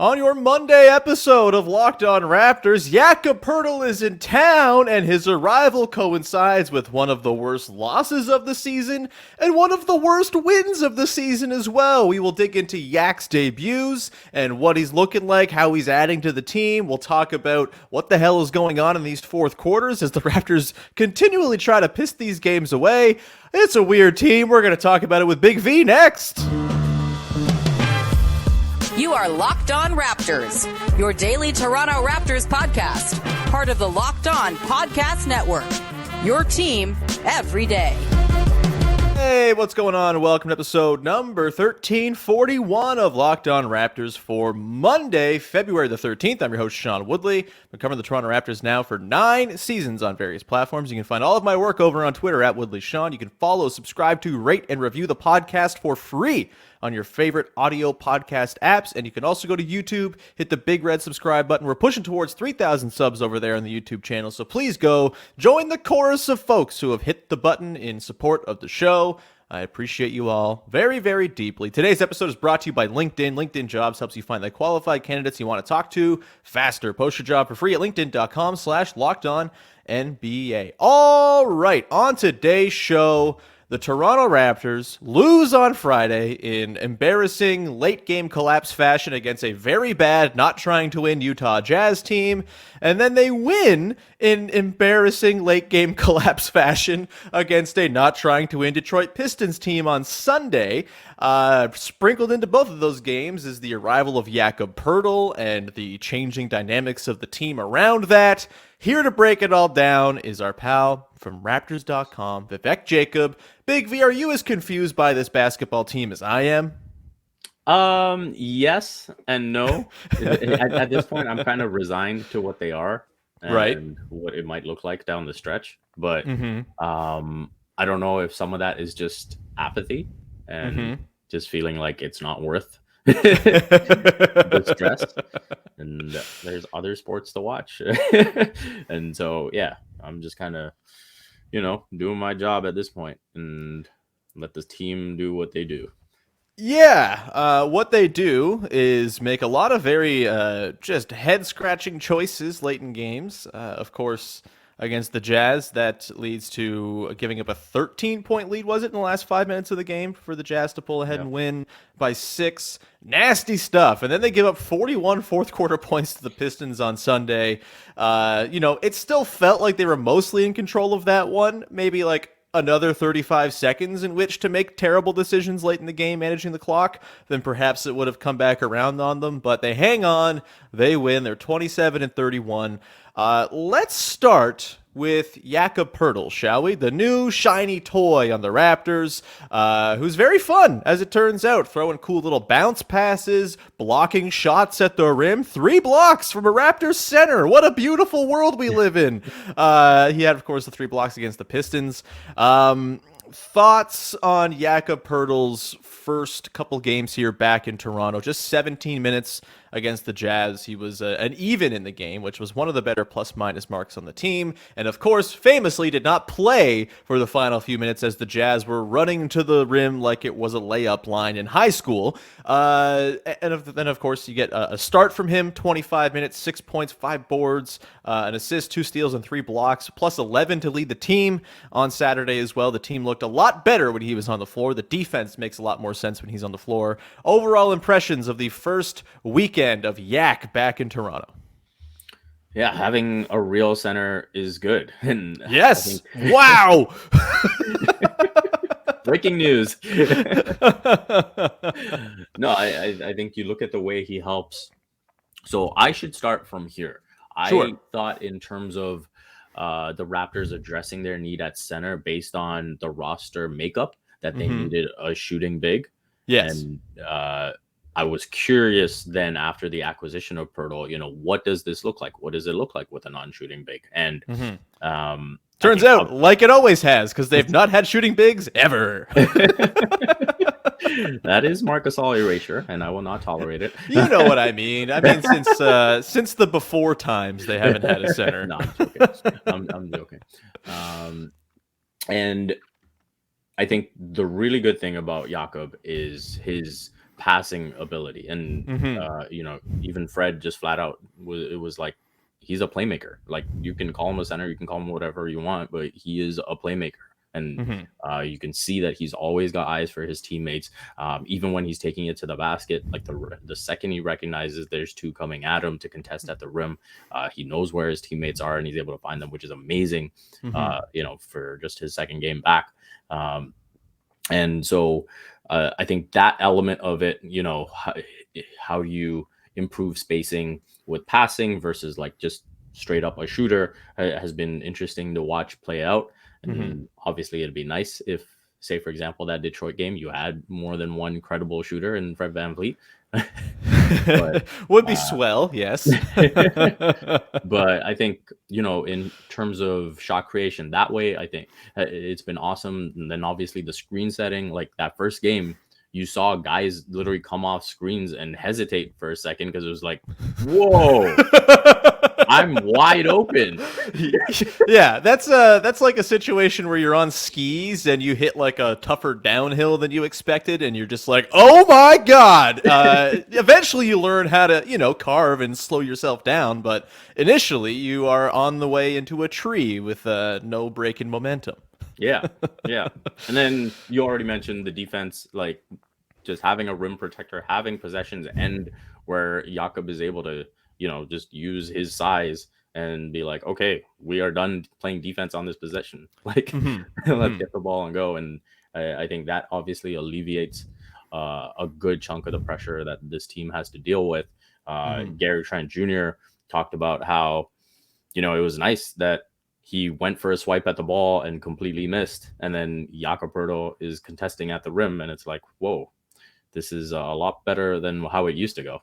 On your Monday episode of Locked On Raptors, Jakob Poeltl is in town, and his arrival coincides with one of the worst losses of the season and one of the worst wins of the season as well. We will dig into Yak's debuts and what he's looking like, how he's adding to the team. We'll talk about what the hell is going on in these fourth quarters as the Raptors continually try to piss these games away. It's a weird team. We're going to talk about it with Big V next. You are Locked On Raptors, your daily Toronto Raptors podcast, part of the Locked On Podcast Network, your team every day. Hey, what's going on? Welcome to episode number 1341 of Locked On Raptors for Monday, February the 13th. I'm your host, Sean Woodley. I've been covering the Toronto Raptors now for 9 seasons on various platforms. You can find all of my work over on Twitter at WoodleySean. You can follow, subscribe to, rate, and review the podcast for free on your favorite audio podcast apps. And you can also go to YouTube, hit the big red subscribe button. We're pushing towards 3,000 subs over there on the YouTube channel. So please go join the chorus of folks who have hit the button in support of the show. I appreciate you all very, very deeply. Today's episode is brought to you by LinkedIn. LinkedIn Jobs helps you find the qualified candidates you want to talk to faster. Post your job for free at linkedin.com/lockedonnba. All right, on today's show, the Toronto Raptors lose on Friday in embarrassing late-game collapse fashion against a very bad, not trying to win Utah Jazz team, and then they win in embarrassing late-game collapse fashion against a not trying to win Detroit Pistons team on Sunday. Sprinkled into both of those games is the arrival of Jakob Poeltl and the changing dynamics of the team around that. Here to break it all down is our pal from Raptors.com, Vivek Jacob. Big V, are you as confused by this basketball team as I am? Yes and no. At this point, I'm kind of resigned to what they are and right, what it might look like down the stretch. But I don't know if some of that is just apathy and just feeling like it's not worth the stress. And there's other sports to watch. And so, yeah, I'm just kind of, doing my job at this point and let this team do what they do. Yeah, what they do is make a lot of very just head-scratching choices late in games. Of course, against the Jazz, that leads to giving up a 13-point lead, was it, in the last 5 minutes of the game for the Jazz to pull ahead and win by 6. Nasty stuff. And then they give up 41 fourth-quarter points to the Pistons on Sunday. It still felt like they were mostly in control of that one, maybe like another 35 seconds in which to make terrible decisions late in the game, managing the clock, then perhaps it would have come back around on them. But they hang on. They win. They're 27-31. Let's start with Jakob Poeltl, shall we? The new shiny toy on the Raptors, who's very fun, as it turns out, throwing cool little bounce passes, blocking shots at the rim. 3 blocks from a Raptors center. What a beautiful world we live in. He had, of course, the 3 blocks against the Pistons. Thoughts on Jakob Poeltl's first couple games here back in Toronto? Just 17 minutes against the Jazz. He was an even in the game, which was one of the better plus-minus marks on the team. And, of course, famously did not play for the final few minutes as the Jazz were running to the rim like it was a layup line in high school. And then, of course, you get a start from him, 25 minutes, 6 points, 5 boards, an assist, 2 steals, and 3 blocks, plus 11 to lead the team on Saturday as well. The team looked a lot better when he was on the floor. The defense makes a lot more sense when he's on the floor. Overall impressions of the first weekend of Yak back in Toronto. Yeah, having a real center is good. And yes. Wow. Breaking news. No, I think you look at the way he helps. So I should start from here. Sure. I thought in terms of the Raptors addressing their need at center based on the roster makeup that they needed a shooting big. Yes. And I was curious then after the acquisition of Poeltl, what does this look like? What does it look like with a non-shooting big? And turns out, like it always has, because they've not had shooting bigs ever. That is Marc Gasol erasure, and I will not tolerate it. You know what I mean. I mean, since the before times, they haven't had a center. No, I'm joking. I'm joking. And I think the really good thing about Jakob is his passing ability. And even Fred just flat out was like, he's a playmaker. Like, you can call him a center, you can call him whatever you want, but he is a playmaker. And you can see that he's always got eyes for his teammates. Even when he's taking it to the basket, like the second he recognizes there's two coming at him to contest at the rim, he knows where his teammates are and he's able to find them, which is amazing, for just his second game back. And so I think that element of it, how you improve spacing with passing versus like just straight up a shooter has been interesting to watch play out. And obviously it'd be nice if, say, for example, that Detroit game, you had more than one credible shooter in Fred VanVleet. But, would be swell, yes. But I think, in terms of shot creation, that way, I think it's been awesome. And then obviously the screen setting, like that first game, you saw guys literally come off screens and hesitate for a second because it was like, whoa, I'm wide open. Yeah, that's like a situation where you're on skis and you hit like a tougher downhill than you expected, and you're just like, oh my god. Eventually you learn how to, carve and slow yourself down, but initially you are on the way into a tree with no break in momentum. Yeah. And then you already mentioned the defense, like just having a rim protector, having possessions end where Jakob is able to, just use his size and be like, okay, we are done playing defense on this possession. Like, let's get the ball and go. And I think that obviously alleviates a good chunk of the pressure that this team has to deal with. Gary Trent Jr. talked about how, it was nice that he went for a swipe at the ball and completely missed. And then Jakob Poeltl is contesting at the rim. And it's like, whoa, this is a lot better than how it used to go.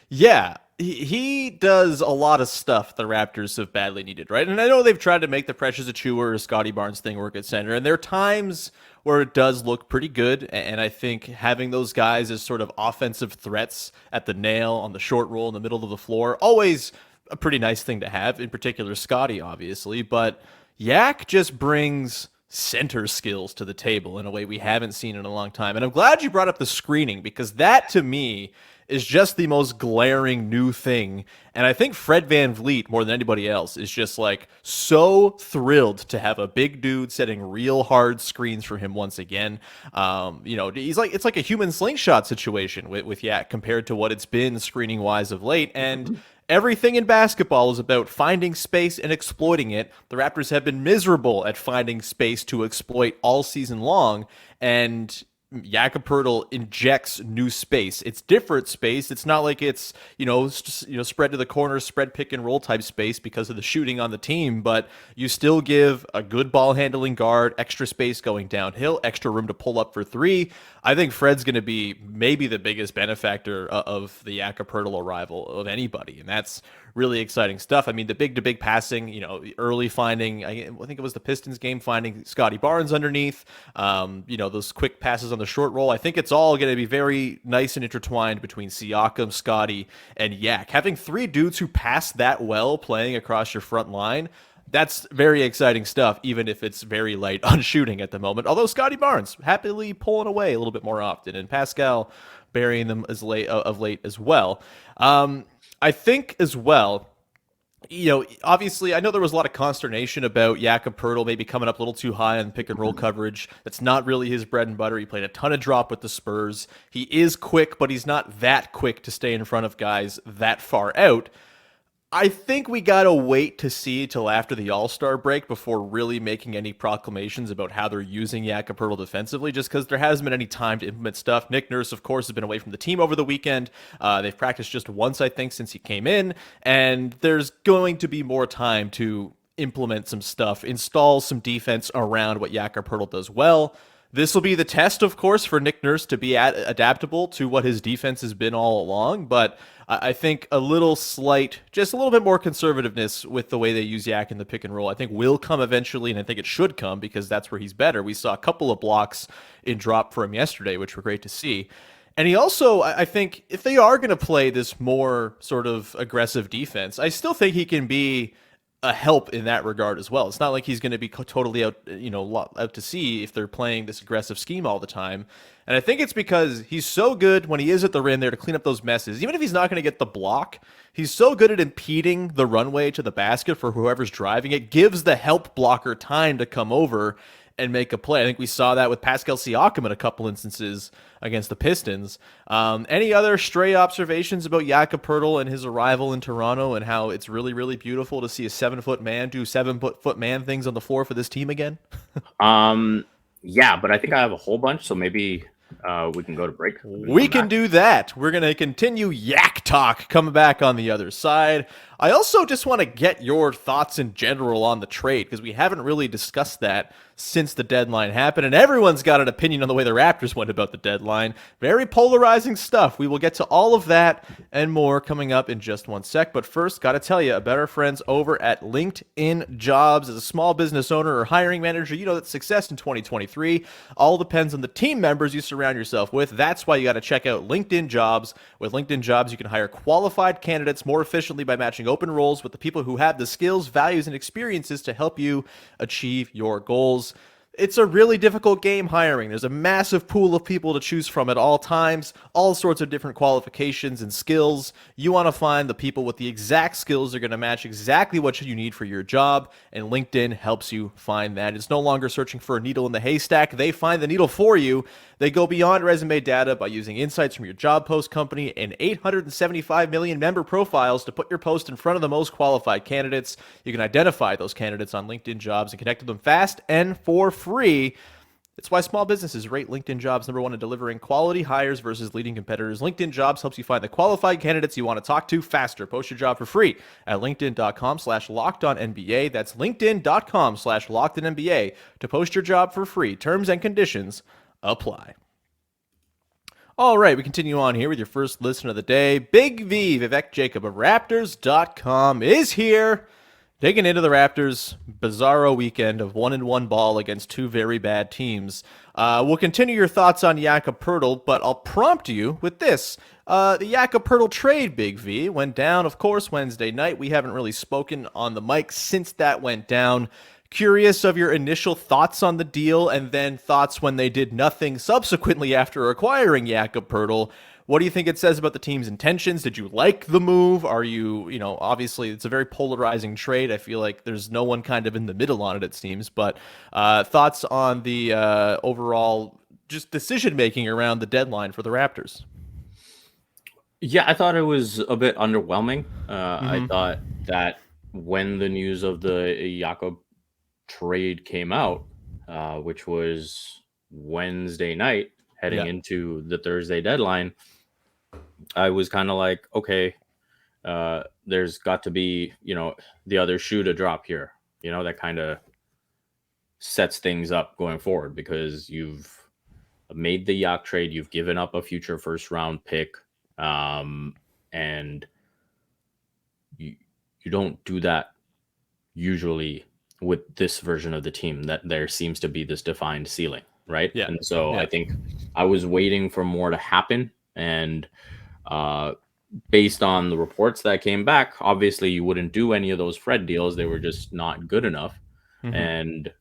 Yeah, he does a lot of stuff the Raptors have badly needed, right? And I know they've tried to make the Precious Achiuwa or Scottie Barnes thing work at center, and there are times where it does look pretty good, and I think having those guys as sort of offensive threats at the nail, on the short roll, in the middle of the floor, always a pretty nice thing to have, in particular Scottie, obviously, but Yak just brings center skills to the table in a way we haven't seen in a long time. And I'm glad you brought up the screening, because that, to me, is just the most glaring new thing. And I think Fred VanVleet, more than anybody else, is just like so thrilled to have a big dude setting real hard screens for him once again. He's like, it's like a human slingshot situation with Yak compared to what it's been screening wise of late. And everything in basketball is about finding space and exploiting it. The Raptors have been miserable at finding space to exploit all season long, and Jakob Poeltl injects new space. It's different space. It's not like it's, spread to the corner, spread pick and roll type space because of the shooting on the team, but you still give a good ball handling guard, extra space going downhill, extra room to pull up for three. I think Fred's going to be maybe the biggest benefactor of the Jakob Poeltl arrival of anybody, and that's really exciting stuff. I mean, the big-to-big passing, early finding, I think it was the Pistons game, finding Scottie Barnes underneath, those quick passes on the short roll. I think it's all going to be very nice and intertwined between Siakam, Scottie, and Yak. Having three dudes who pass that well playing across your front line, that's very exciting stuff, even if it's very light on shooting at the moment. Although Scottie Barnes happily pulling away a little bit more often, and Pascal burying them of late as well. I think as well, obviously, I know there was a lot of consternation about Jakob Poeltl maybe coming up a little too high on pick and roll coverage. That's not really his bread and butter. He played a ton of drop with the Spurs. He is quick, but he's not that quick to stay in front of guys that far out. I think we got to wait to see till after the All-Star break before really making any proclamations about how they're using Jakob Poeltl defensively, just because there hasn't been any time to implement stuff. Nick Nurse, of course, has been away from the team over the weekend. They've practiced just once, I think, since he came in, and there's going to be more time to implement some stuff, install some defense around what Jakob Poeltl does well. This will be the test, of course, for Nick Nurse to be adaptable to what his defense has been all along, but I think just a little bit more conservativeness with the way they use Yak in the pick and roll, I think will come eventually, and I think it should come because that's where he's better. We saw a couple of blocks in drop for him yesterday, which were great to see. And he also, I think, if they are going to play this more sort of aggressive defense, I still think he can be a help in that regard as well. It's not like he's going to be totally out, out to sea if they're playing this aggressive scheme all the time. And I think it's because he's so good when he is at the rim there to clean up those messes. Even if he's not going to get the block, he's so good at impeding the runway to the basket for whoever's driving it, gives the help blocker time to come over and make a play. I think we saw that with Pascal Siakam in a couple instances against the Pistons. Any other stray observations about Jakob Poeltl and his arrival in Toronto and how it's really, really beautiful to see a 7-foot man do 7-foot man things on the floor for this team again? Yeah, but I think I have a whole bunch, so maybe we can go to break. We can do that. We're going to continue yak talk coming back on the other side. I also just want to get your thoughts in general on the trade because we haven't really discussed that since the deadline happened, and everyone's got an opinion on the way the Raptors went about the deadline. Very polarizing stuff. We will get to all of that and more coming up in just one sec, but first, got to tell you about our friends over at LinkedIn Jobs. As a small business owner or hiring manager, you know that success in 2023 all depends on the team members you surround yourself with. That's why you got to check out LinkedIn Jobs. With LinkedIn Jobs, you can hire qualified candidates more efficiently by matching open roles with the people who have the skills, values, and experiences to help you achieve your goals. It's a really difficult game hiring. There's a massive pool of people to choose from at all times, all sorts of different qualifications and skills. You want to find the people with the exact skills that are going to match exactly what you need for your job, and LinkedIn helps you find that. It's no longer searching for a needle in the haystack. They find the needle for you. They go beyond resume data by using insights from your job post company and 875 million member profiles to put your post in front of the most qualified candidates. You can identify those candidates on LinkedIn Jobs and connect with them fast and for free. It's why small businesses rate LinkedIn Jobs #1 in delivering quality hires versus leading competitors. LinkedIn Jobs helps you find the qualified candidates you want to talk to faster. Post your job for free at linkedin.com/lockedonnba. That's linkedin.com/lockedonnba to post your job for free. Terms and conditions apply. All right, we continue on here with your first listen of the day. Big V, Vivek Jacob of Raptors.com is here, digging into the Raptors' bizarro weekend of 1-1 ball against two very bad teams. We'll continue your thoughts on Jakob Poeltl, but I'll prompt you with this. The Jakob Poeltl trade, Big V, went down, of course, Wednesday night. We haven't really spoken on the mic since that went down. Curious of your initial thoughts on the deal and then thoughts when they did nothing subsequently after acquiring Jakob Poeltl. What do you think it says about the team's intentions? Did you like the move? Are you, obviously it's a very polarizing trade. I feel like there's no one kind of in the middle on it seems. But thoughts on the overall just decision-making around the deadline for the Raptors? Yeah, I thought it was a bit underwhelming. I thought that when the news of the Jakob trade came out, which was Wednesday night, heading into the Thursday deadline, I was kind of like, okay, there's got to be, the other shoe to drop here, that kind of sets things up going forward because you've made the Yak trade, you've given up a future first round pick, and you don't do that usually with this version of the team, that there seems to be this defined ceiling, right? Yeah. And so I think I was waiting for more to happen. And based on the reports that came back, obviously you wouldn't do any of those Fred deals. They were just not good enough. And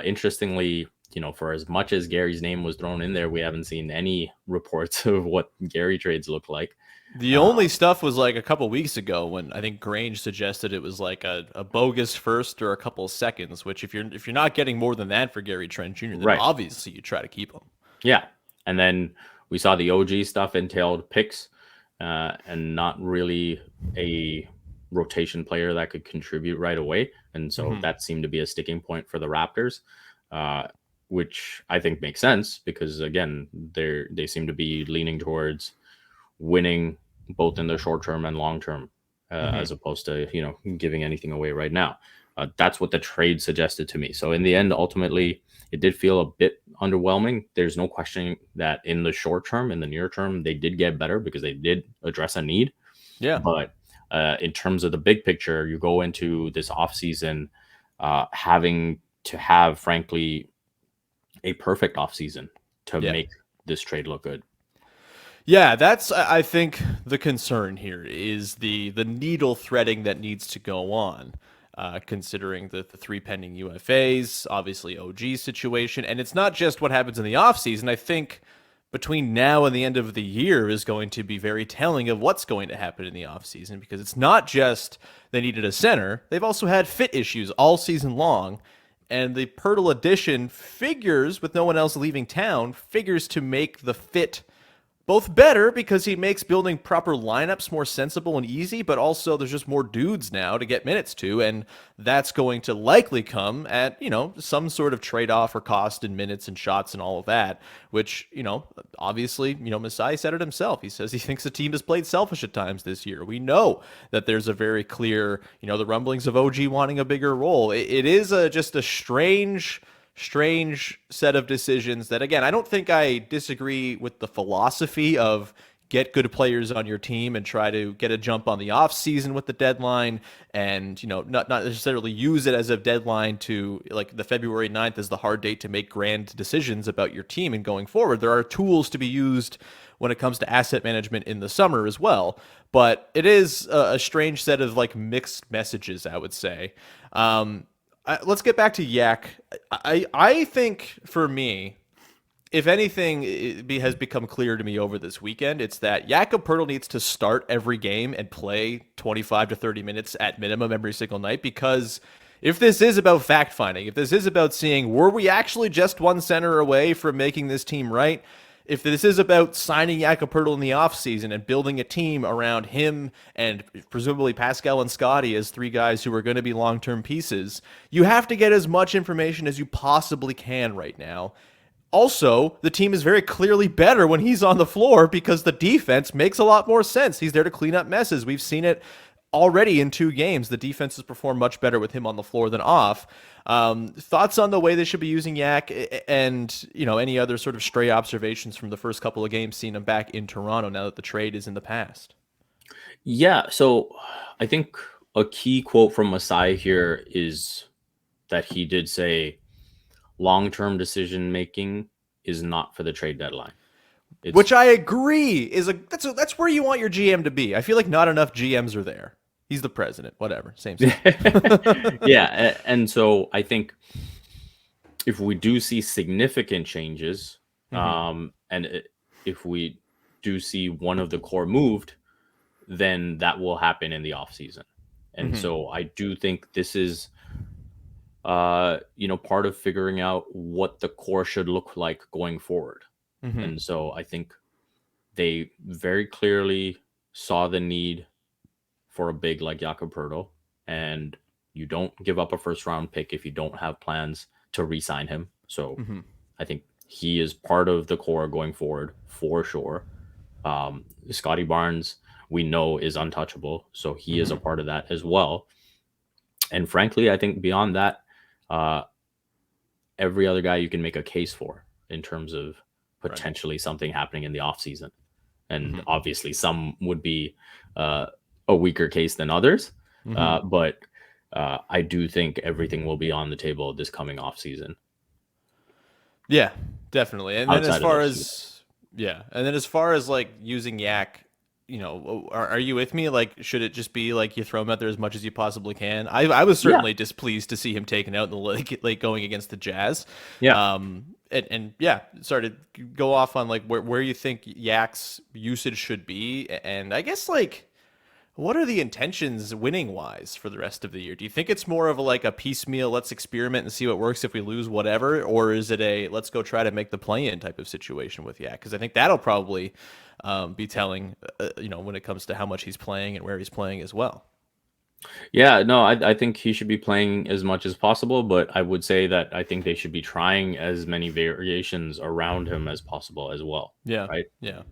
interestingly, for as much as Gary's name was thrown in there, we haven't seen any reports of what Gary trades look like. The only stuff was like a couple weeks ago when I think Grange suggested it was like a bogus first or a couple of seconds, which if you're not getting more than that for Gary Trent Jr., then obviously you try to keep him. Yeah. And then we saw the OG stuff entailed picks and not really a rotation player that could contribute right away. And so that seemed to be a sticking point for the Raptors, which I think makes sense because, again, they seem to be leaning towards winning both in the short term and long term, as opposed to, giving anything away right now. That's what the trade suggested to me. So in the end, ultimately, it did feel a bit underwhelming. There's no questioning that in the short term, in the near term, they did get better because they did address a need. Yeah. But in terms of the big picture, you go into this offseason having to have, frankly, a perfect offseason to make this trade look good. Yeah, that's, I think, the concern here is the needle threading that needs to go on. considering the three pending UFAs, obviously OG's situation. And it's not just what happens in the offseason. I think between now and the end of the year is going to be very telling of what's going to happen in the offseason, because it's not just they needed a center. They've also had fit issues all season long. And the Poeltl addition figures, with no one else leaving town, figures to make the fit both better because he makes building proper lineups more sensible and easy, but also there's just more dudes now to get minutes to, and that's going to likely come at, some sort of trade-off or cost in minutes and shots and all of that, which, obviously, Masai said it himself. He says he thinks the team has played selfish at times this year. We know that there's a very clear, the rumblings of OG wanting a bigger role. It is just a strange set of decisions that, again, I don't think I disagree with the philosophy of get good players on your team and try to get a jump on the off season with the deadline, and not necessarily use it as a deadline to, like, the February 9th is the hard date to make grand decisions about your team and going forward. There are tools to be used when it comes to asset management in the summer as well, but it is a strange set of mixed messages, I would say. Let's get back to Yak. I think, for me, if anything has become clear to me over this weekend, it's that Jakob Poeltl needs to start every game and play 25 to 30 minutes at minimum every single night, because if this is about fact-finding, if this is about seeing, were we actually just one center away from making this team right? If this is about signing Jakob Poeltl in the offseason and building a team around him and presumably Pascal and Scottie as three guys who are going to be long-term pieces, you have to get as much information as you possibly can right now. Also, the team is very clearly better when he's on the floor because the defense makes a lot more sense. He's there to clean up messes. We've seen it already in 2 games. The defense has performed much better with him on the floor than off. Thoughts on the way they should be using Yak, and any other sort of stray observations from the first couple of games seeing him back in Toronto now that the trade is in the past? Yeah, so I think a key quote from Masai here is that he did say long-term decision making is not for the trade deadline. Which I agree that's where you want your GM to be. I feel like not enough GMs are there. He's the president, whatever, same. Yeah, and so I think if we do see significant changes, if we do see one of the core moved, then that will happen in the offseason. And so I do think this is part of figuring out what the core should look like going forward. And so I think they very clearly saw the need for a big like Jakob Poeltl, and you don't give up a first round pick if you don't have plans to re-sign him. So I think he is part of the core going forward for sure. Scottie Barnes, we know, is untouchable, so he is a part of that as well. And frankly, I think beyond that, every other guy you can make a case for in terms of potentially something happening in the offseason. And obviously some would be a weaker case than others. But I do think everything will be on the table this coming offseason. Yeah, definitely. And then as far as like using Yak, are you with me? Like, should it just be like you throw him out there as much as you possibly can? I was certainly displeased to see him taken out in the late going against the Jazz. Yeah. Sorry to go off on like where you think Yak's usage should be, and I guess like, what are the intentions winning wise for the rest of the year? Do you think it's more of a piecemeal, let's experiment and see what works, if we lose, whatever? Or is it a let's go try to make the play-in type of situation with Yak? Because I think that'll probably be telling, when it comes to how much he's playing and where he's playing as well. Yeah, no, I think he should be playing as much as possible, but I would say that I think they should be trying as many variations around him as possible as well. Yeah. Right? Yeah.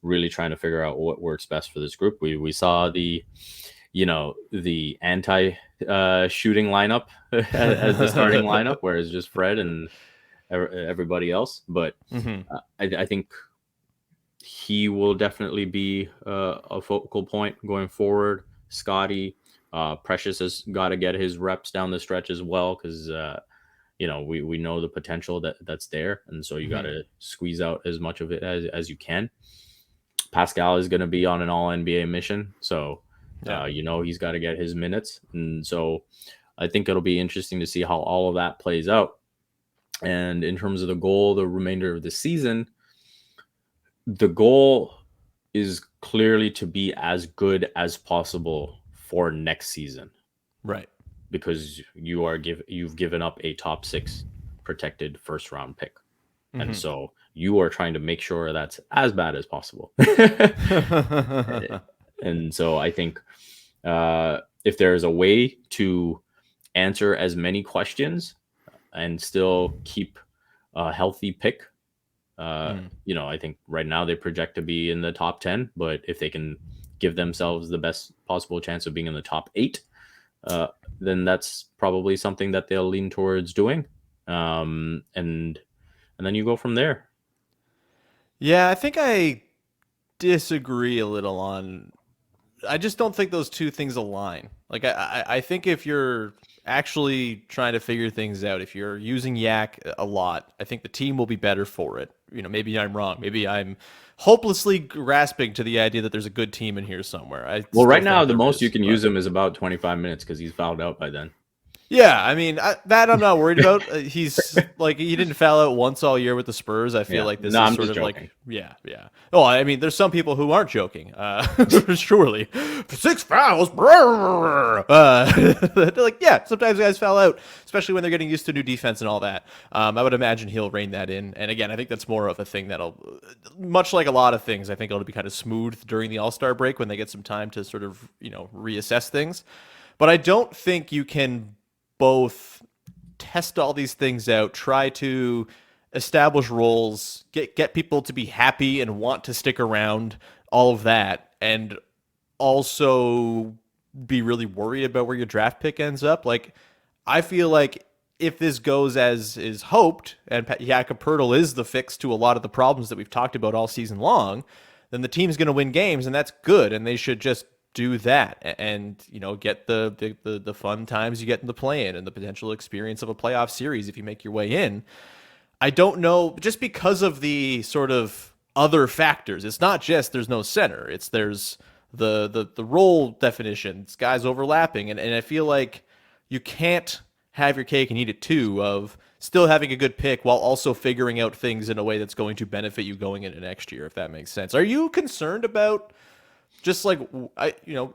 Really trying to figure out what works best for this group. We saw the anti shooting lineup as the starting lineup, where it's just Fred and everybody else. But I think he will definitely be a focal point going forward. Scottie, Precious has got to get his reps down the stretch as well, because we know the potential that's there, and so you got to squeeze out as much of it as you can. Pascal is going to be on an all NBA mission, so Yeah. He's got to get his minutes. And so I think it'll be interesting to see how all of that plays out. And in terms of the goal, the remainder of the season, the goal is clearly to be as good as possible for next season. Right. Because you've given up a top 6 protected first round pick. And so you are trying to make sure that's as bad as possible. And so I think if there is a way to answer as many questions and still keep a healthy pick, I think right now they project to be in the top 10, but if they can give themselves the best possible chance of being in the top 8, then that's probably something that they'll lean towards doing. And then you go from there. Yeah, I think I disagree a little on. I just don't think those two things align. Like, I think if you're actually trying to figure things out, if you're using Yak a lot, I think the team will be better for it. Maybe I'm wrong. Maybe I'm hopelessly grasping to the idea that there's a good team in here somewhere. Well, right now, the most you can use him is about 25 minutes because he's fouled out by then. Yeah, I mean, that I'm not worried about. He's like, he didn't foul out once all year with the Spurs. I feel like this is sort of joking. Like, yeah. Oh, I mean, there's some people who aren't joking, surely. 6 fouls, they're like, yeah, sometimes guys foul out, especially when they're getting used to new defense and all that. I would imagine he'll rein that in. And again, I think that's more of a thing that'll, much like a lot of things, I think it'll be kind of smooth during the All-Star break when they get some time to sort of, reassess things. But I don't think you can both test all these things out, try to establish roles, get people to be happy and want to stick around, all of that, and also be really worried about where your draft pick ends up. Like, I feel like if this goes as is hoped, and Jakob Poeltl is the fix to a lot of the problems that we've talked about all season long, then the team's going to win games, and that's good, and they should just do that and get the fun times you get in the play-in and the potential experience of a playoff series if you make your way in. I don't know, just because of the sort of other factors. It's not just there's no center. There's the role definitions, guys overlapping, and I feel like you can't have your cake and eat it too, of still having a good pick while also figuring out things in a way that's going to benefit you going into next year, if that makes sense. Are you concerned about just like,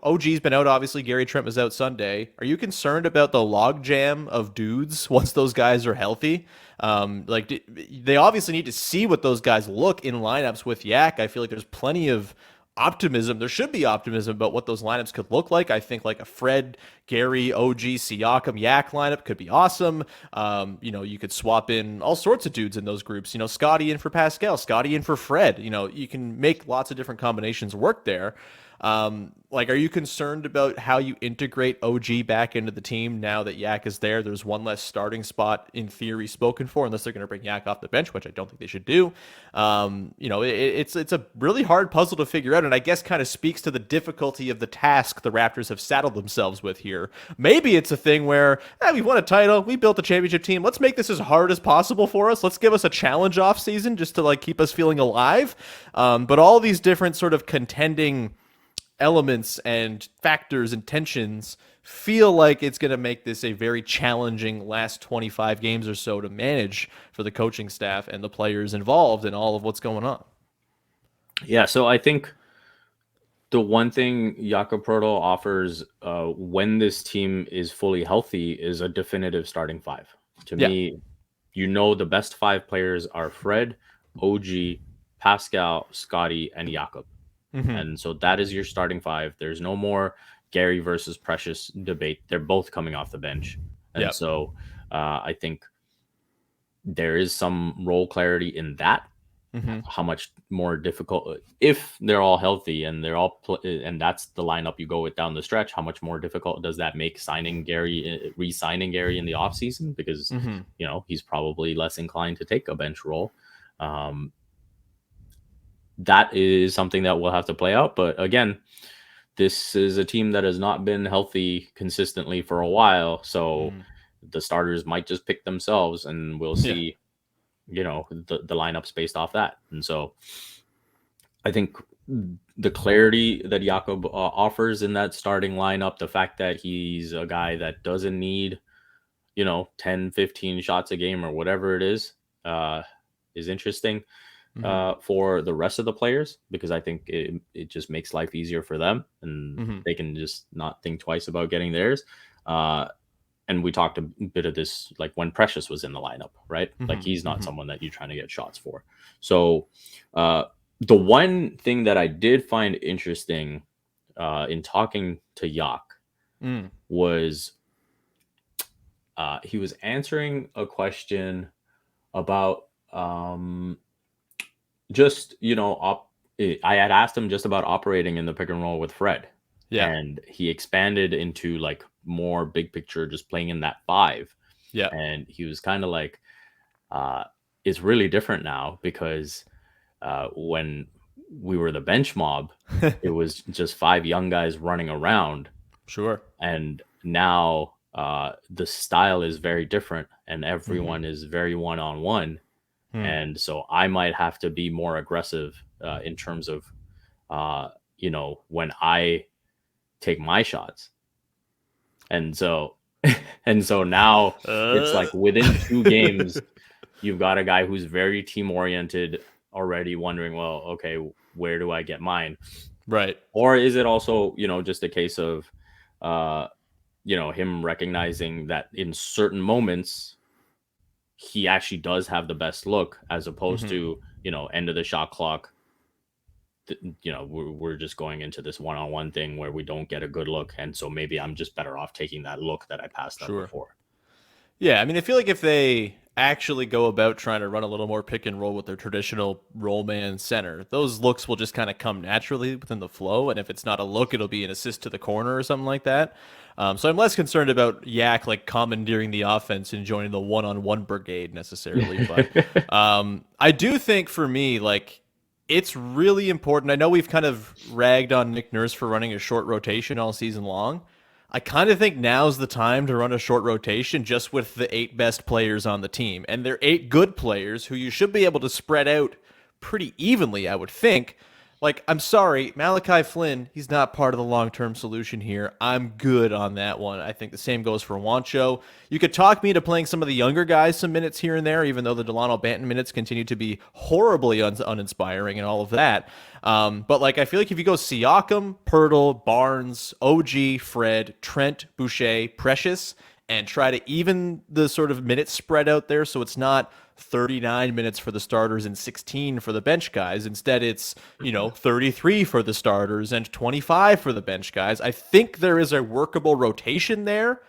OG's been out, obviously. Gary Trent was out Sunday. Are you concerned about the logjam of dudes once those guys are healthy? They obviously need to see what those guys look in lineups with Yak. I feel like there's plenty of optimism. There should be optimism about what those lineups could look like. I think like a Fred, Gary, OG, Siakam, Yak lineup could be awesome. You could swap in all sorts of dudes in those groups. Scottie in for Pascal, Scottie in for Fred. You can make lots of different combinations work there. Are you concerned about how you integrate OG back into the team now that Yak is there? There's one less starting spot in theory spoken for, unless they're going to bring Yak off the bench, which I don't think they should do. It's a really hard puzzle to figure out, and I guess kind of speaks to the difficulty of the task the Raptors have saddled themselves with here. Maybe it's a thing where we've won a title, we built a championship team. Let's make this as hard as possible for us. Let's give us a challenge off season just to keep us feeling alive. But all these different sort of contending elements and factors and tensions feel like it's going to make this a very challenging last 25 games or so to manage for the coaching staff and the players involved in all of what's going on. Yeah, so I think the one thing Jakob Poeltl offers when this team is fully healthy is a definitive starting 5. To me, the best 5 players are Fred, OG, Pascal, Scottie, and Jakob. And so that is your starting 5. There's no more Gary versus Precious debate. They're both coming off the bench. And so I think there is some role clarity in that. How much more difficult, if they're all healthy and they're all and that's the lineup you go with down the stretch, how much more difficult does that make re-signing Gary in the offseason? Because, he's probably less inclined to take a bench role. That is something that we'll have to play out. But again, this is a team that has not been healthy consistently for a while. So the starters might just pick themselves, and we'll see, the lineups based off that. And so I think the clarity that Jakob offers in that starting lineup, the fact that he's a guy that doesn't need, 10, 15 shots a game or whatever it is interesting for the rest of the players, because I think it just makes life easier for them, and they can just not think twice about getting theirs. And we talked a bit of this, like when Precious was in the lineup, right? Like he's not someone that you're trying to get shots for. So the one thing that I did find interesting in talking to Yak was he was answering a question about just, I had asked him just about operating in the pick and roll with Fred. Yeah. And he expanded into like more big picture, just playing in that 5. Yeah. And he was kind of like, it's really different now, because when we were the bench mob, it was just 5 young guys running around. Sure. And now the style is very different, and everyone is very one-on-one. And so I might have to be more aggressive in terms of, when I take my shots. And so now it's like within 2 games, you've got a guy who's very team oriented already, wondering, well, okay, where do I get mine? Right. Or is it also, just a case of, him recognizing that in certain moments, he actually does have the best look, as opposed to, end of the shot clock. We're just going into this one-on-one thing where we don't get a good look. And so maybe I'm just better off taking that look that I passed up before. Yeah. I mean, I feel like if they actually go about trying to run a little more pick and roll with their traditional roll man center, those looks will just kind of come naturally within the flow. And if it's not a look, it'll be an assist to the corner or something like that. So I'm less concerned about Yak like commandeering the offense and joining the one-on-one brigade necessarily. But I do think for me, like, it's really important. I know we've kind of ragged on Nick Nurse for running a short rotation all season long. I kind of think now's the time to run a short rotation just with the 8 best players on the team. And they're 8 good players who you should be able to spread out pretty evenly, I would think. Like, I'm sorry, Malachi Flynn, he's not part of the long-term solution here. I'm good on that one. I think the same goes for Wancho. You could talk me into playing some of the younger guys some minutes here and there, even though the Delano Banton minutes continue to be horribly uninspiring and all of that. But, like, I feel like if you go Siakam, Poeltl, Barnes, OG, Fred, Trent, Boucher, Precious, and try to even the sort of minutes spread out there so it's not 39 minutes for the starters and 16 for the bench guys. Instead, it's, 33 for the starters and 25 for the bench guys. I think there is a workable rotation there.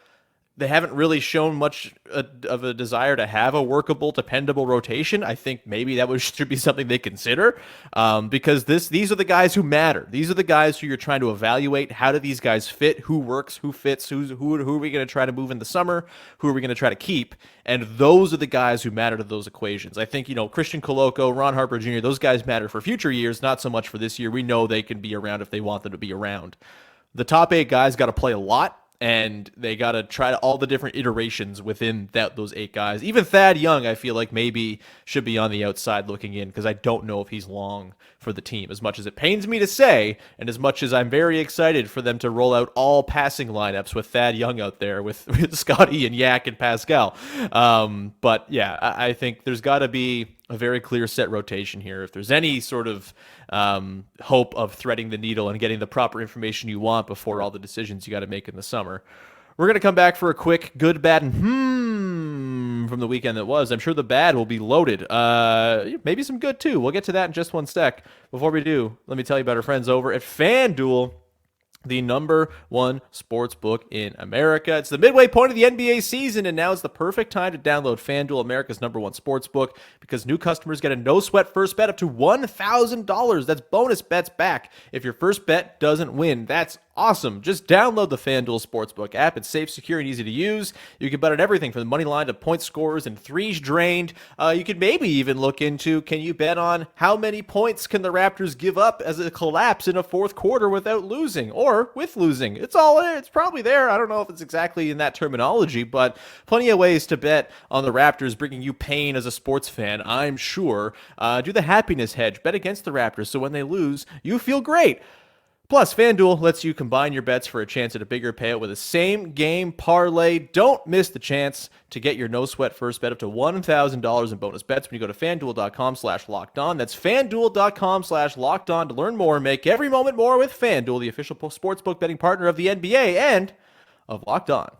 They haven't really shown much of a desire to have a workable, dependable rotation. I think maybe that should be something they consider, because these are the guys who matter. These are the guys who you're trying to evaluate. How do these guys fit? Who works? Who fits? Who are we going to try to move in the summer? Who are we going to try to keep? And those are the guys who matter to those equations. I think, Christian Koloko, Ron Harper Jr., those guys matter for future years, not so much for this year. We know they can be around if they want them to be around. The top 8 guys got to play a lot. And they got to try all the different iterations within those 8 guys. Even Thad Young, I feel like maybe should be on the outside looking in, because I don't know if he's long for the team, as much as it pains me to say, and as much as I'm very excited for them to roll out all passing lineups with Thad Young out there with Scottie and Yak and Pascal. But yeah, I think there's got to be a very clear set rotation here. If there's any sort of hope of threading the needle and getting the proper information you want before all the decisions you got to make in the summer. We're going to come back for a quick good, bad, and from the weekend that was. I'm sure the bad will be loaded. Maybe some good, too. We'll get to that in just one sec. Before we do, let me tell you about our friends over at FanDuel, the number 1 sports book in America. It's the midway point of the NBA season, and now is the perfect time to download FanDuel, America's number 1 sports book, because new customers get a no-sweat first bet up to $1,000. That's bonus bets back if your first bet doesn't win. That's Awesome. Just download the FanDuel Sportsbook app. It's safe, secure, and easy to use. You can bet on everything from the money line to point scores and threes drained. You could maybe even look into, can you bet on how many points can the Raptors give up as a collapse in a fourth quarter without losing or with losing? It's probably there. I don't know if it's exactly in that terminology, but plenty of ways to bet on the Raptors, bringing you pain as a sports fan, I'm sure. Do the happiness hedge. Bet against the Raptors so when they lose, you feel great. Plus, FanDuel lets you combine your bets for a chance at a bigger payout with a same-game parlay. Don't miss the chance to get your no-sweat first bet up to $1,000 in bonus bets when you go to FanDuel.com/lockedon. That's FanDuel.com/lockedon to learn more and make every moment more with FanDuel, the official sportsbook betting partner of the NBA and of Locked On.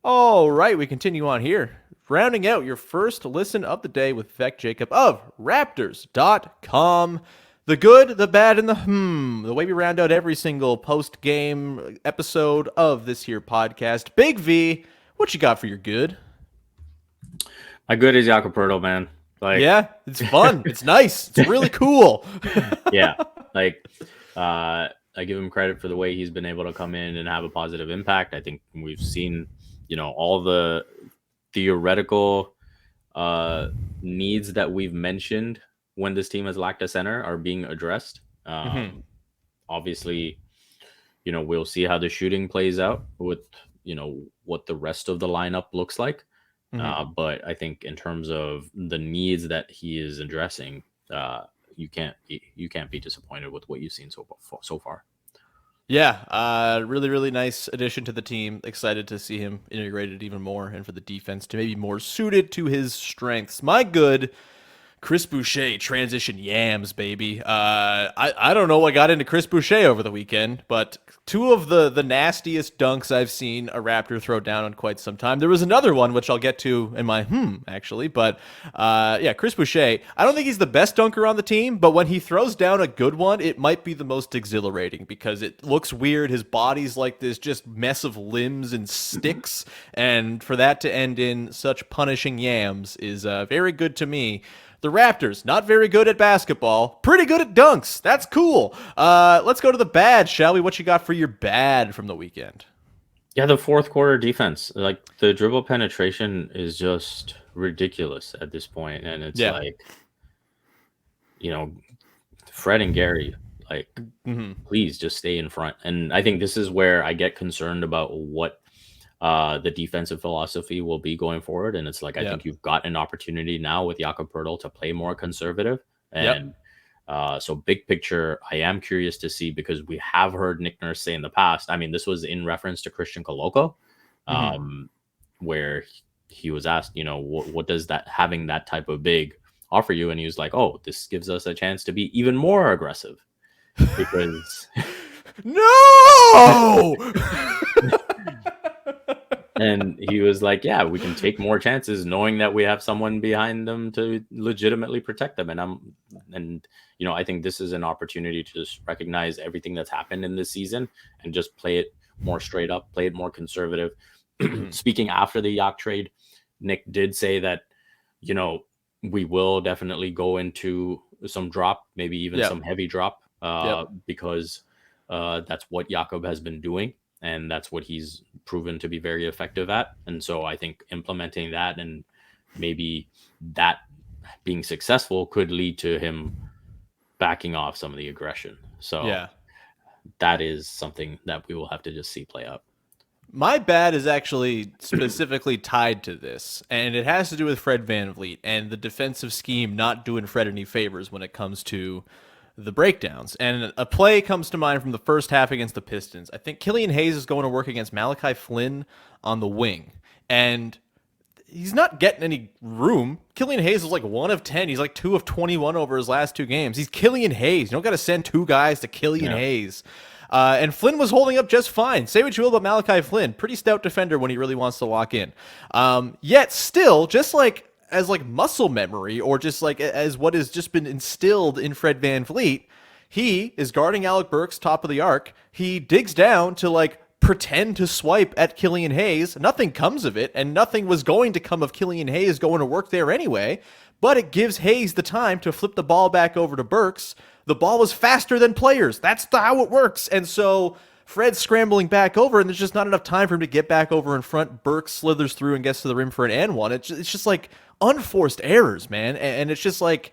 All right, we continue on here. Rounding out your first listen of the day with Vivek Jacob of Raptors.com. The good, the bad, and the way we round out every single post-game episode of this here podcast. Big V, what you got for your good? My good is Jakob Poeltl, man. Yeah, it's fun. It's nice. It's really cool. Yeah, I give him credit for the way he's been able to come in and have a positive impact. I think we've seen, all the theoretical needs that we've mentioned when this team has lacked a center are being addressed. Obviously, we'll see how the shooting plays out with, what the rest of the lineup looks like. But I think in terms of the needs that he is addressing, you can't be disappointed with what you've seen so far. Yeah, really, really nice addition to the team. Excited to see him integrated even more and for the defense to maybe more suited to his strengths. My good, Chris Boucher, transition yams, baby. I don't know what got into Chris Boucher over the weekend, but two of the nastiest dunks I've seen a Raptor throw down in quite some time. There was another one, which I'll get to in my actually. But Chris Boucher, I don't think he's the best dunker on the team, but when he throws down a good one, it might be the most exhilarating because it looks weird. His body's like this just mess of limbs and sticks, and for that to end in such punishing yams is very good to me. The Raptors, not very good at basketball, pretty good at dunks. That's cool. Let's go to the bad, shall we? What you got for your bad from the weekend? Yeah, the fourth quarter defense. Like, the dribble penetration is just ridiculous at this point. And it's Fred and Gary, please just stay in front. And I think this is where I get concerned about what the defensive philosophy will be going forward. And it's I think you've got an opportunity now with Jakob Poeltl to play more conservative. And so big picture, I am curious to see, because we have heard Nick Nurse say in the past, I mean, this was in reference to Christian Koloko, where he was asked, what does having that type of big offer you? And he was like, oh, this gives us a chance to be even more aggressive because no. And he was like, yeah, we can take more chances knowing that we have someone behind them to legitimately protect them. And I think this is an opportunity to just recognize everything that's happened in this season and just play it more straight up, play it more conservative. Speaking after the Yak trade, Nick did say that, we will definitely go into some drop, maybe even some heavy drop, because that's what Jakob has been doing. And that's what he's proven to be very effective at. And so I think implementing that and maybe that being successful could lead to him backing off some of the aggression. So that is something that we will have to just see play out. My bad is actually specifically tied to this, and it has to do with Fred VanVleet and the defensive scheme not doing Fred any favors when it comes to the breakdowns. And a play comes to mind from the first half against the Pistons. I think Killian Hayes is going to work against Malachi Flynn on the wing, and he's not getting any room. Killian Hayes is 1 of 10. He's 2 of 21 over his last 2 games. He's Killian Hayes. You don't got to send 2 guys to Killian Hayes. And Flynn was holding up just fine. Say what you will about Malachi Flynn. Pretty stout defender when he really wants to lock in. Yet still, just as muscle memory, or just as what has just been instilled in Fred VanVleet, he is guarding Alec Burks top of the arc. He digs down to pretend to swipe at Killian Hayes. Nothing comes of it, and nothing was going to come of Killian Hayes going to work there anyway. But it gives Hayes the time to flip the ball back over to Burks. The ball was faster than players. That's how it works. And so Fred's scrambling back over, and there's just not enough time for him to get back over in front. Burks slithers through and gets to the rim for an and one. It's just like unforced errors, man. And it's just like,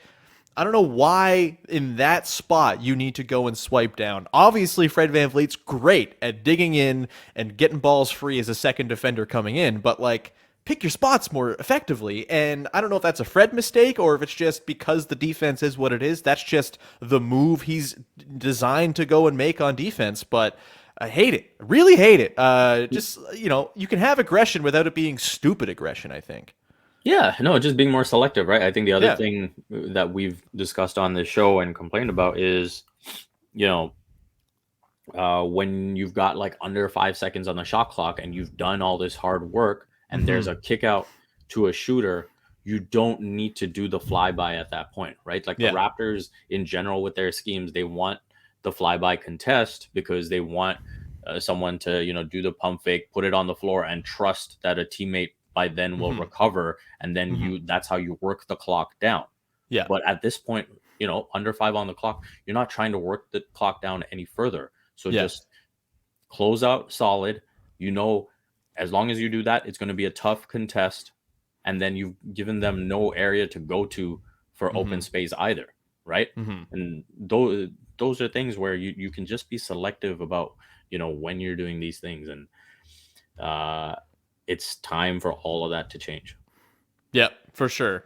I don't know why in that spot you need to go and swipe down. Obviously, Fred VanVleet's great at digging in and getting balls free as a second defender coming in, but like, pick your spots more effectively. And I don't know if that's a Fred mistake or if it's just because the defense is what it is. That's just the move he's designed to go and make on defense. But I hate it. I really hate it. Just, you can have aggression without it being stupid aggression, I think. Yeah, no, just being more selective, right? I think the other thing that we've discussed on this show and complained about is, when you've got like under 5 seconds on the shot clock and you've done all this hard work and there's a kick out to a shooter, you don't need to do the flyby at that point, right? Like the Raptors in general with their schemes, they want the flyby contest because they want someone to, do the pump fake, put it on the floor and trust that a teammate by then will recover. And then that's how you work the clock down. Yeah. But at this point, under 5 on the clock, you're not trying to work the clock down any further. So just close out solid, as long as you do that, it's going to be a tough contest. And then you've given them no area to go to for open space either. Right. And those are things where you can just be selective about, when you're doing these things. And it's time for all of that to change. Yeah, for sure.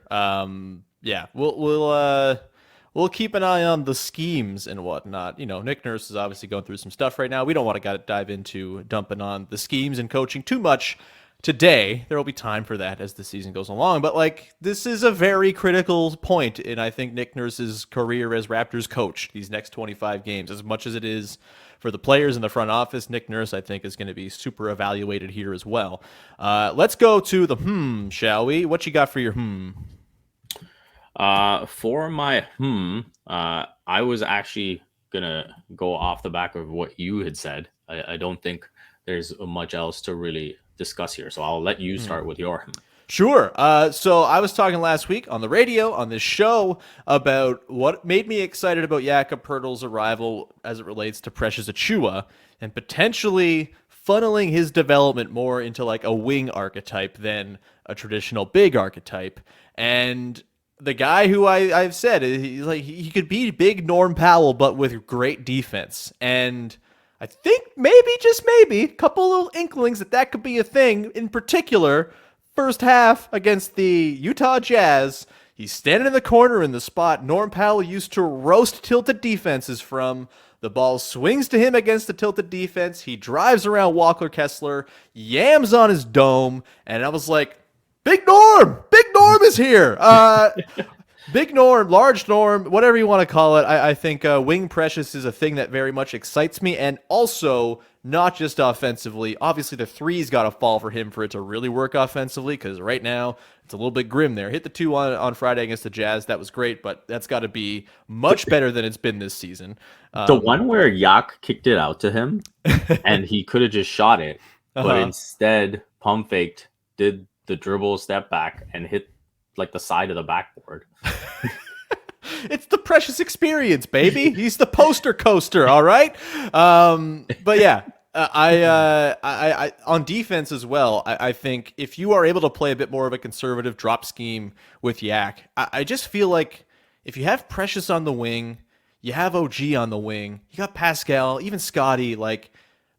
We'll keep an eye on the schemes and whatnot. Nick Nurse is obviously going through some stuff right now. We don't want to dive into dumping on the schemes and coaching too much today. There will be time for that as the season goes along. But this is a very critical point in, I think, Nick Nurse's career as Raptors coach. These next 25 games, as much as it is for the players in the front office, Nick Nurse, I think, is going to be super evaluated here as well. Let's go to the shall we? What you got for your For my I was actually gonna go off the back of what you had said. I don't think there's much else to really discuss here, so I'll let you start with your Sure. So I was talking last week on the radio on this show about what made me excited about Jakob Poeltl's arrival as it relates to Precious Achiuwa and potentially funneling his development more into like a wing archetype than a traditional big archetype. And the guy who I've said, he could be big Norm Powell, but with great defense. And I think just maybe, a couple little inklings that could be a thing. In particular, first half against the Utah Jazz, he's standing in the corner in the spot Norm Powell used to roast tilted defenses from. The ball swings to him against the tilted defense. He drives around Walker Kessler, yams on his dome, and I was like, Big Norm! Big Norm is here! Big Norm, large Norm, whatever you want to call it. I think Wing Precious is a thing that very much excites me, and also not just offensively. Obviously, the three's got to fall for him for it to really work offensively, because right now it's a little bit grim there. Hit the 2 on Friday against the Jazz. That was great, but that's got to be much better than it's been this season. The one where Yak kicked it out to him, and he could have just shot it, but instead pump faked, did the dribble, step back, and hit like the side of the backboard. It's the Precious experience, baby. He's the poster coaster, all right? But yeah, I on defense as well, I think if you are able to play a bit more of a conservative drop scheme with Yak, I just feel like if you have Precious on the wing, you have OG on the wing, you got Pascal, even Scottie,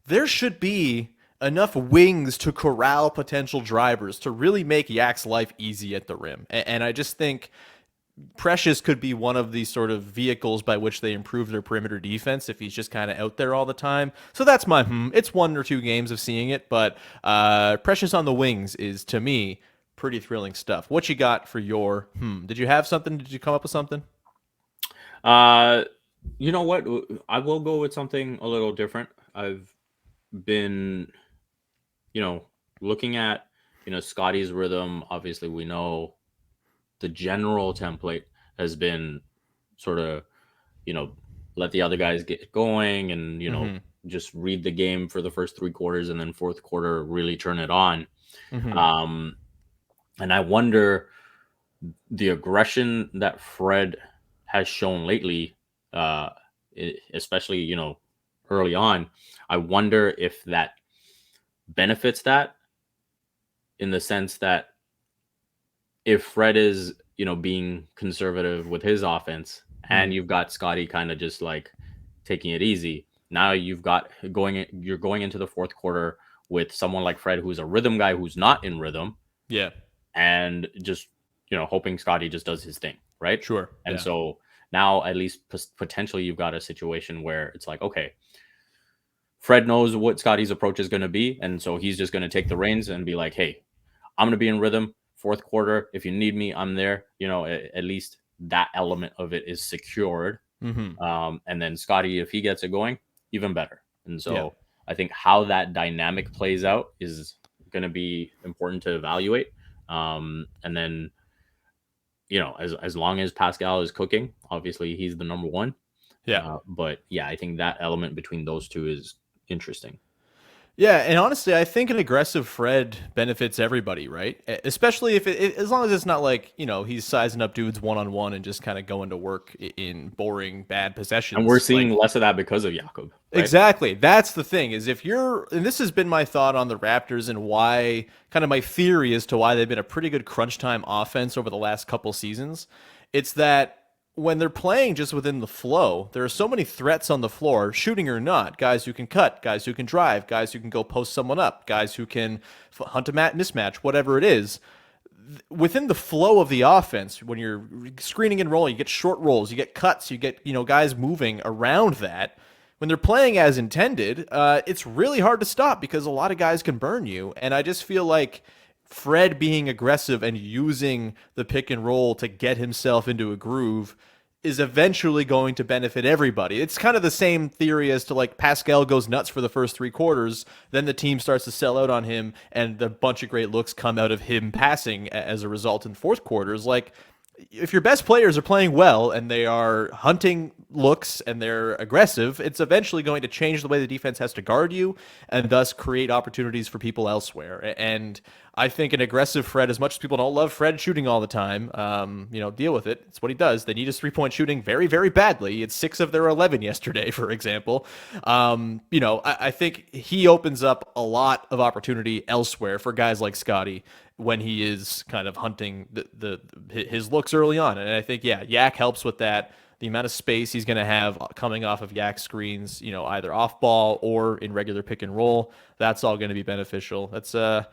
there should be enough wings to corral potential drivers to really make Yak's life easy at the rim. And I just think Precious could be one of these sort of vehicles by which they improve their perimeter defense if he's just kind of out there all the time. So that's my It's 1 or 2 games of seeing it, but Precious on the wings is, to me, pretty thrilling stuff. What you got for your Did you have something? Did you come up with something? You know what? I will go with something a little different. I've been looking at, Scottie's rhythm. Obviously, we know the general template has been sort of, let the other guys get going and, just read the game for the first 3 quarters and then fourth quarter really turn it on. Mm-hmm. And I wonder the aggression that Fred has shown lately, especially, early on. I wonder if that benefits that, in the sense that if Fred is, being conservative with his offense, and you've got Scottie kind of just like taking it easy, now you're going into the fourth quarter with someone like Fred, who's a rhythm guy, who's not in rhythm. Yeah. And just, hoping Scottie just does his thing, right? Sure. And so now at least potentially you've got a situation where it's like, okay, Fred knows what Scottie's approach is going to be. And so he's just going to take the reins and be like, hey, I'm going to be in rhythm fourth quarter. If you need me, I'm there. At least that element of it is secured. Mm-hmm. And then Scottie, if he gets it going, even better. And so I think how that dynamic plays out is going to be important to evaluate. And then, as long as Pascal is cooking, obviously he's the number one. Yeah. But yeah, I think that element between those two is interesting. Yeah, and honestly, I think an aggressive Fred benefits everybody, right? Especially if as long as it's not like, he's sizing up dudes one-on-one and just kind of going to work in boring, bad possessions. And we're seeing less of that because of Jakob. Right? Exactly. That's the thing, is and this has been my thought on the Raptors and why, kind of my theory as to why they've been a pretty good crunch time offense over the last couple seasons. It's that when they're playing just within the flow, there are so many threats on the floor, shooting or not. Guys who can cut, guys who can drive, guys who can go post someone up, guys who can hunt a mismatch, whatever it is. Within the flow of the offense, when you're screening and rolling, you get short rolls, you get cuts, you get guys moving around that. When they're playing as intended, it's really hard to stop because a lot of guys can burn you. And I just feel like Fred being aggressive and using the pick and roll to get himself into a groove is eventually going to benefit everybody. It's kind of the same theory as to like Pascal goes nuts for the first 3 quarters, then the team starts to sell out on him, and the bunch of great looks come out of him passing as a result in fourth quarters. Like, if your best players are playing well and they are hunting looks and they're aggressive, it's eventually going to change the way the defense has to guard you and thus create opportunities for people elsewhere. And I think an aggressive Fred, as much as people don't love Fred shooting all the time, deal with it. It's what he does. They need his 3-point shooting very, very badly. It's 6 of their 11 yesterday, for example. I think he opens up a lot of opportunity elsewhere for guys like Scottie when he is kind of hunting his looks early on. And I think, Yak helps with that. The amount of space he's going to have coming off of Yak screens, either off ball or in regular pick and roll, that's all going to be beneficial. That's a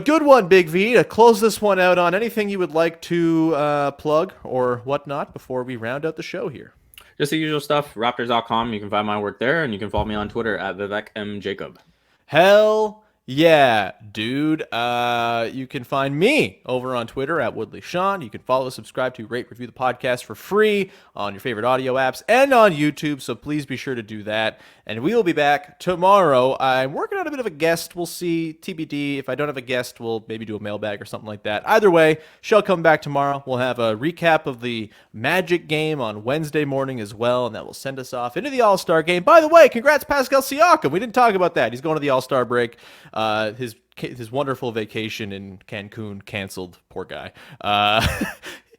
good one, Big V. To close this one out on, anything you would like to plug or whatnot before we round out the show here? Just the usual stuff, Raptors.com. You can find my work there, and you can follow me on Twitter at Vivek Jacob. Hell yeah, dude. You can find me over on Twitter at Woodley Sean. You can follow, subscribe to, rate, review the podcast for free on your favorite audio apps and on YouTube, so please be sure to do that. And we will be back tomorrow. I'm working on a bit of a guest. We'll see, TBD. If I don't have a guest, we'll maybe do a mailbag or something like that. Either way, she'll come back tomorrow. We'll have a recap of the Magic game on Wednesday morning as well, and that will send us off into the All-Star game. By the way, congrats Pascal Siakam. We didn't talk about that. He's going to the All-Star break. His wonderful vacation in Cancun canceled. Poor guy.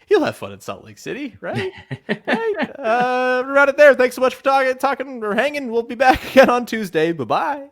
He'll have fun in Salt Lake City, right? Right? We're out it there. Thanks so much for talking or hanging. We'll be back again on Tuesday. Bye-bye.